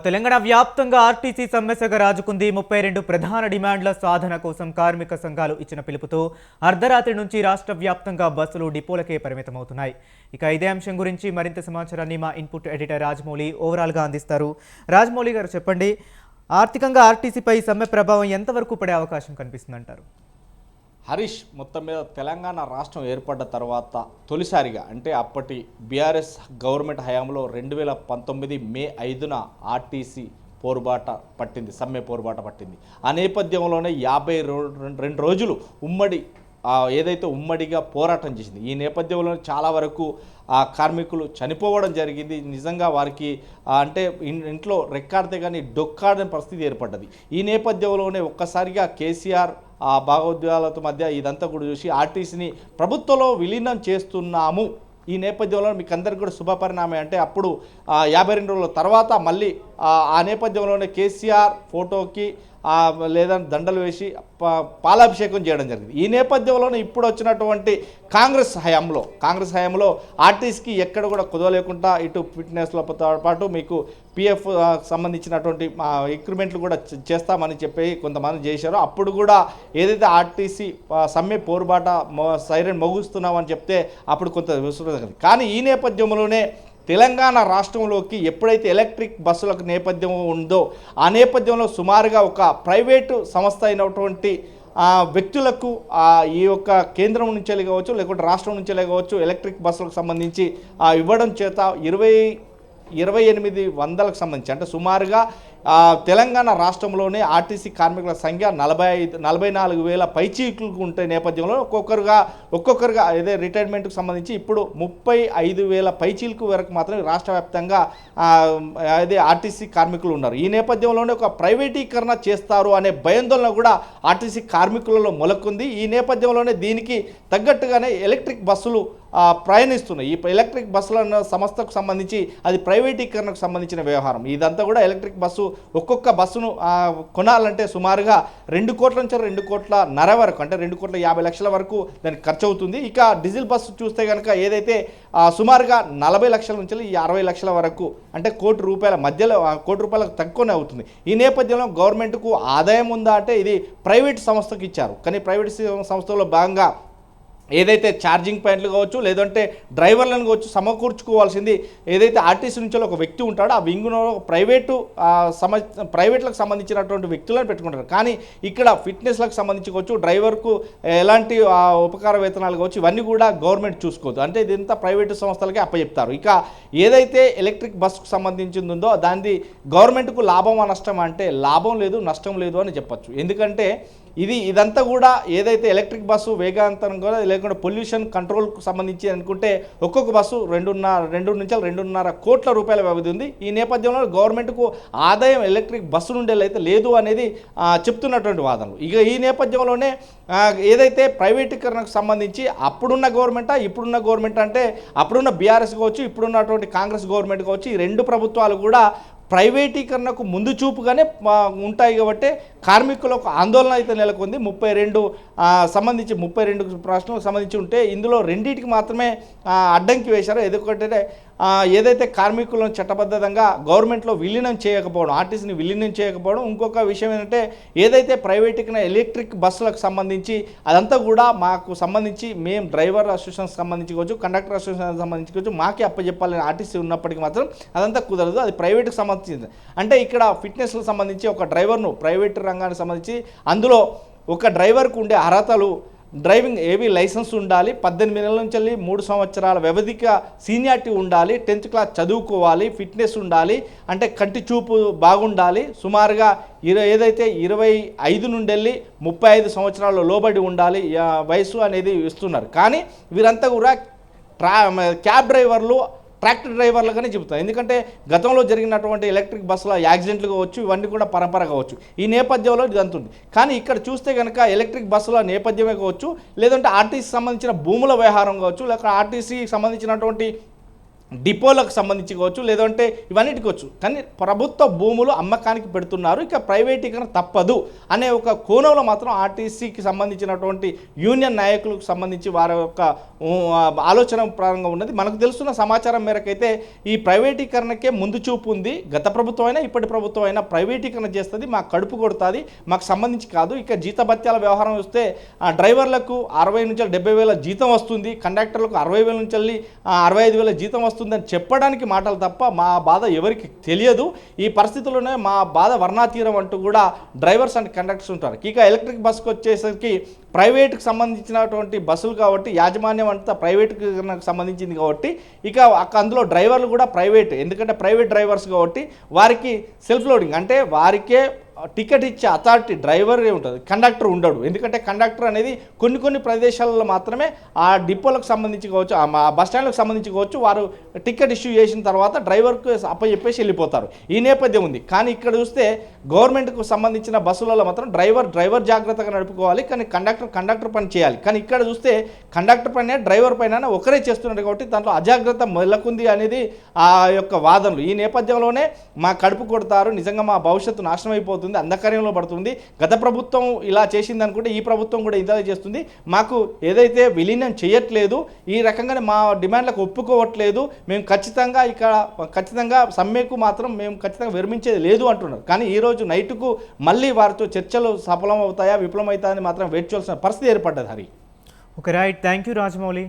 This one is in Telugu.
తెలంగాణ వ్యాప్తంగా ఆర్టీసీ సమ్మె రాజుకుంది. 32 ప్రధాన డిమాండ్ల సాధన కోసం కార్మిక సంఘాలు ఇచ్చిన పిలుపుతో అర్ధరాత్రి నుంచి రాష్ట్ర వ్యాప్తంగా బస్సులు డిపోలకే పరిమితమవుతున్నాయి. ఇక ఇదే అంశం గురించి మరింత సమాచారాన్ని మా ఇన్పుట్ ఎడిటర్ రాజమౌళి ఓవరాల్గా అందిస్తారు. రాజమౌళి గారు చెప్పండి, ఆర్థికంగా ఆర్టీసీపై సమ్మె ప్రభావం ఎంతవరకు పడే అవకాశం కనిపిస్తుందంటారు? హరీష్, మొత్తం మీద తెలంగాణ రాష్ట్రం ఏర్పడ్డ తర్వాత తొలిసారిగా అంటే అప్పటి బీఆర్ఎస్ గవర్నమెంట్ హయాంలో 2019 మే 5న ఆర్టీసీ పోరుబాట పట్టింది, సమ్మె పోరుబాట పట్టింది. ఆ నేపథ్యంలోనే 52 రోజులు ఏదైతే ఉమ్మడిగా పోరాటం చేసింది. ఈ నేపథ్యంలో చాలా వరకు కార్మికులు చనిపోవడం జరిగింది. నిజంగా వారికి అంటే ఇంట్లో రెక్కాడితే కానీ డొక్కాడని పరిస్థితి ఏర్పడ్డది. ఈ నేపథ్యంలోనే ఒక్కసారిగా కేసీఆర్ భావోద్వేగాలతో మధ్య ఇదంతా కూడా చూసి ఆర్టీసీని ప్రభుత్వంలో విలీనం చేస్తున్నాము. ఈ నేపథ్యంలో మీకు అందరికీ కూడా శుభపరిణామే. అంటే అప్పుడు 52 రోజుల తర్వాత మళ్ళీ ఆ నేపథ్యంలోనే కేసీఆర్ ఫోటోకి లేదా దండలు వేసి పాలాభిషేకం చేయడం జరిగింది. ఈ నేపథ్యంలోనే ఇప్పుడు వచ్చినటువంటి కాంగ్రెస్ హయాంలో ఆర్టీసీకి ఎక్కడ కూడా కుదవలేకుండా ఇటు ఫిట్నెస్లో పాటు మీకు పిఎఫ్ సంబంధించినటువంటి ఇంక్రిమెంట్లు కూడా చేస్తామని చెప్పి కొంతమంది చేశారు. అప్పుడు కూడా ఏదైతే ఆర్టీసీ సమ్మె పోరుబాట సైరన్ మోగిస్తున్నామని చెప్తే అప్పుడు కొంత విశ్వాసం. కానీ ఈ నేపథ్యంలోనే తెలంగాణ రాష్ట్రంలోకి ఎప్పుడైతే ఎలక్ట్రిక్ బస్సులకు నేపథ్యం ఉందో ఆ నేపథ్యంలో సుమారుగా ఒక ప్రైవేటు సంస్థ అయినటువంటి వ్యక్తులకు ఈ యొక్క కేంద్రం నుంచి కావచ్చు లేకుంటే రాష్ట్రం నుంచి కావచ్చు ఎలక్ట్రిక్ బస్సులకు సంబంధించి ఇవ్వడం చేత 2800లకు సంబంధించి అంటే సుమారుగా తెలంగాణ రాష్ట్రంలోనే ఆర్టీసీ కార్మికుల సంఖ్య 44,000 పైచీకులకు ఉంటే నేపథ్యంలో ఒక్కొక్కరుగా అదే రిటైర్మెంట్కి సంబంధించి ఇప్పుడు 35,000 పైచీలకు వరకు మాత్రమే రాష్ట్ర వ్యాప్తంగా అదే ఆర్టీసీ కార్మికులు ఉన్నారు. ఈ నేపథ్యంలోనే ఒక ప్రైవేటీకరణ చేస్తారు అనే భయాందోళన కూడా ఆర్టీసీ కార్మికులలో మొలకుంది. ఈ నేపథ్యంలోనే దీనికి తగ్గట్టుగానే ఎలక్ట్రిక్ బస్సులు ప్రయాణిస్తున్నాయి. ఈ ఎలక్ట్రిక్ బస్సుల సంస్థకు సంబంధించి అది ప్రైవేటీకరణకు సంబంధించిన వ్యవహారం. ఇదంతా కూడా ఎలక్ట్రిక్ బస్సు ఒక్కొక్క బస్సును కొనాలంటే సుమారుగా 2 కోట్ల నుంచి 2,5 కోట్ల వరకు అంటే 2,50,00,000 వరకు దానికి ఖర్చు అవుతుంది. ఇక డీజిల్ బస్సు చూస్తే కనుక ఏదైతే సుమారుగా 40 లక్షల నుంచి 60 లక్షల వరకు అంటే ₹1,00,00,000 మధ్యలో ₹1,00,00,000 తక్కువనే అవుతుంది. ఈ నేపథ్యంలో గవర్నమెంట్కు ఆదాయం ఉందా అంటే ఇది ప్రైవేట్ సంస్థకు ఇచ్చారు. కానీ ప్రైవేట్ సంస్థలో భాగంగా ఏదైతే ఛార్జింగ్ పాయింట్లు కావచ్చు లేదంటే డ్రైవర్లను కావచ్చు సమకూర్చుకోవాల్సింది ఏదైతే ఆర్టీసీ నుంచి ఒక వ్యక్తి ఉంటాడో ఆ వింగులో ప్రైవేట్లకు సంబంధించినటువంటి వ్యక్తులను పెట్టుకుంటారు. కానీ ఇక్కడ ఫిట్నెస్లకు సంబంధించి కావచ్చు డ్రైవర్కు ఎలాంటి ఉపకార వేతనాలు కావచ్చు ఇవన్నీ కూడా గవర్నమెంట్ చూసుకోవద్దు. అంటే ఇదంతా ప్రైవేటు సంస్థలకే అప్పచెప్తారు. ఇక ఏదైతే ఎలక్ట్రిక్ బస్సుకు సంబంధించింది ఉందో దాన్ని గవర్నమెంట్కు లాభమా నష్టం అంటే లాభం లేదు నష్టం లేదు అని చెప్పచ్చు. ఎందుకంటే ఇదంతా కూడా ఏదైతే ఎలక్ట్రిక్ బస్సు వేగవంతం కూడా లేకుంటే పొల్యూషన్ కంట్రోల్కు సంబంధించి అనుకుంటే ఒక్కొక్క బస్సు 2 నుంచి 2.5 కోట్ల రూపాయల వ్యవధి ఉంది. ఈ నేపథ్యంలో గవర్నమెంట్కు ఆదాయం ఎలక్ట్రిక్ బస్సు నుండి అయితే లేదు అనేది చెప్తున్నటువంటి వాదనలు. ఇక ఈ నేపథ్యంలోనే ఏదైతే ప్రైవేటీకరణకు సంబంధించి ఇప్పుడున్న గవర్నమెంట్ అంటే అప్పుడున్న బీఆర్ఎస్ కావచ్చు ఇప్పుడున్నటువంటి కాంగ్రెస్ గవర్నమెంట్ కావచ్చు ఈ 2 ప్రభుత్వాలు కూడా ప్రైవేటీకరణకు ముందు చూపుగానే ఉంటాయి. కాబట్టి కార్మికులకు ఆందోళన అయితే నెలకొంది. 32 ప్రశ్నలకు సంబంధించి ఉంటే ఇందులో 2టికి మాత్రమే అడ్డంకి వేశారు. ఏదైతే కార్మికులను చట్టబద్ధంగా గవర్నమెంట్లో విలీనం చేయకపోవడం ఆర్టీసీని విలీనం చేయకపోవడం. ఇంకొక విషయం ఏంటంటే ఏదైతే ప్రైవేటీకరణ ఎలక్ట్రిక్ బస్సులకు సంబంధించి అదంతా కూడా మాకు సంబంధించి మేము డ్రైవర్ అసోసియేషన్కి సంబంధించుకోవచ్చు కండక్టర్ అసోసియేషన్ సంబంధించుకోవచ్చు మాకే అప్పచెప్పాలని ఆర్టీసీ ఉన్నప్పటికీ మాత్రం అదంతా కుదరదు. అది ప్రైవేట్కి సంబంధించింది. అంటే ఇక్కడ ఫిట్నెస్కి సంబంధించి ఒక డ్రైవర్ను ప్రైవేట్ రంగానికి సంబంధించి అందులో ఒక డ్రైవర్కు ఉండే అర్హతలు డ్రైవింగ్ ఏవీ లైసెన్స్ ఉండాలి, 18 నెలల నుంచి 3 సంవత్సరాల వ్యవధిగా సీనియారిటీ ఉండాలి, 10th క్లాస్ చదువుకోవాలి, ఫిట్నెస్ ఉండాలి, అంటే కంటి చూపు బాగుండాలి, సుమారుగా ఏదైతే 25 నుండి 35 సంవత్సరాల లోబడి ఉండాలి వయసు అనేది ఇస్తున్నారు. కానీ వీరంతా కూడా క్యాబ్ డ్రైవర్లు ట్రాక్టర్ డ్రైవర్లుగానే చెబుతారు. ఎందుకంటే గతంలో జరిగినటువంటి ఎలక్ట్రిక్ బస్సుల యాక్సిడెంట్లు కావచ్చు ఇవన్నీ కూడా పరంపర కావచ్చు ఈ నేపథ్యంలో ఇదంతుంది. కానీ ఇక్కడ చూస్తే కనుక ఎలక్ట్రిక్ బస్సుల నేపథ్యమే కావచ్చు లేదంటే ఆర్టీసీ సంబంధించిన భూముల వ్యవహారం కావచ్చు లేక ఆర్టీసీ సంబంధించినటువంటి డిపోలకు సంబంధించి కావచ్చు, లేదంటే ఇవన్నిటికి వచ్చు. కానీ ప్రభుత్వ భూములు అమ్మకానికి పెడుతున్నారు, ఇక ప్రైవేటీకరణ తప్పదు అనే ఒక కోణంలో మాత్రం ఆర్టీసీకి సంబంధించినటువంటి యూనియన్ నాయకులకు సంబంధించి వారి యొక్క ఆలోచన ప్రారంభంగా ఉన్నది. మనకు తెలుస్తున్న సమాచారం మేరకైతే ఈ ప్రైవేటీకరణకే ముందు చూపు ఉంది. గత ప్రభుత్వం అయినా ఇప్పటి ప్రభుత్వం అయినా ప్రైవేటీకరణ చేస్తుంది, మాకు కడుపు కొడుతుంది, మాకు సంబంధించి కాదు. ఇక జీతభత్యాల వ్యవహారం వస్తే డ్రైవర్లకు 60 నుంచి 70 వేల జీతం వస్తుంది, కండక్టర్లకు 60 వేల నుంచి 65 వేల జీతం వస్తుందని చెప్పడానికి మాటలు తప్ప మా బాధ ఎవరికి తెలియదు. ఈ పరిస్థితుల్లోనే మా బాధ వర్ణాతీరం అంటూ కూడా డ్రైవర్స్ అండ్ కండక్టర్స్ ఉంటారు. ఇక ఎలక్ట్రిక్ బస్సుకు వచ్చేసరికి ప్రైవేట్కి సంబంధించినటువంటి బస్సులు కాబట్టి యాజమాన్యం అంతా ప్రైవేట్కి సంబంధించింది కాబట్టి ఇక అందులో డ్రైవర్లు కూడా ప్రైవేట్, ఎందుకంటే ప్రైవేట్ డ్రైవర్స్ కాబట్టి వారికి సెల్ఫ్ లోడింగ్ అంటే వారికే టికెట్ ఇచ్చే అథారిటీ డ్రైవరే ఉంటుంది, కండక్టర్ ఉండడు. ఎందుకంటే కండక్టర్ అనేది కొన్ని ప్రదేశాలలో మాత్రమే ఆ డిపోలకు సంబంధించి కావచ్చు, ఆ బస్ స్టాండ్లకు సంబంధించి కావచ్చు, వారు టికెట్ ఇష్యూ చేసిన తర్వాత డ్రైవర్కు అప్పచెప్పేసి వెళ్ళిపోతారు. ఈ నేపథ్యం ఉంది. కానీ ఇక్కడ చూస్తే గవర్నమెంట్కు సంబంధించిన బస్సులలో మాత్రం డ్రైవర్ జాగ్రత్తగా నడుపుకోవాలి, కానీ కండక్టర్ పని చేయాలి. కానీ ఇక్కడ చూస్తే కండక్టర్ పైన డ్రైవర్ పైన ఒకరే చేస్తున్నారు కాబట్టి దాంట్లో అజాగ్రత్త మెల్లకుంది అనేది ఆ యొక్క వాదనలు. ఈ నేపథ్యంలోనే మా కడుపు కొడతారు, నిజంగా మా భవిష్యత్తు నాశనం అయిపోతుంది, అంధకార్యంలో పడుతుంది. గత ప్రభుత్వం ఇలా చేసింది అనుకుంటే ఈ ప్రభుత్వం కూడా ఇదే చేస్తుంది. మాకు ఏదైతే విలీనం చేయట్లేదు, ఈ రకంగానే మా డిమాండ్లకు ఒప్పుకోవట్లేదు, మేము ఖచ్చితంగా సమ్మెకు మాత్రం మేము ఖచ్చితంగా విరమించేది లేదు అంటున్నారు. కానీ ఈరోజు నైట్కు మళ్ళీ వారితో చర్చలు సఫలం అవుతాయా విఫలం అవుతాయని మాత్రం వెయిట్ చేయాల్సిన పరిస్థితి ఏర్పడ్డది. Hari. Okay right, thank you Rajamouli.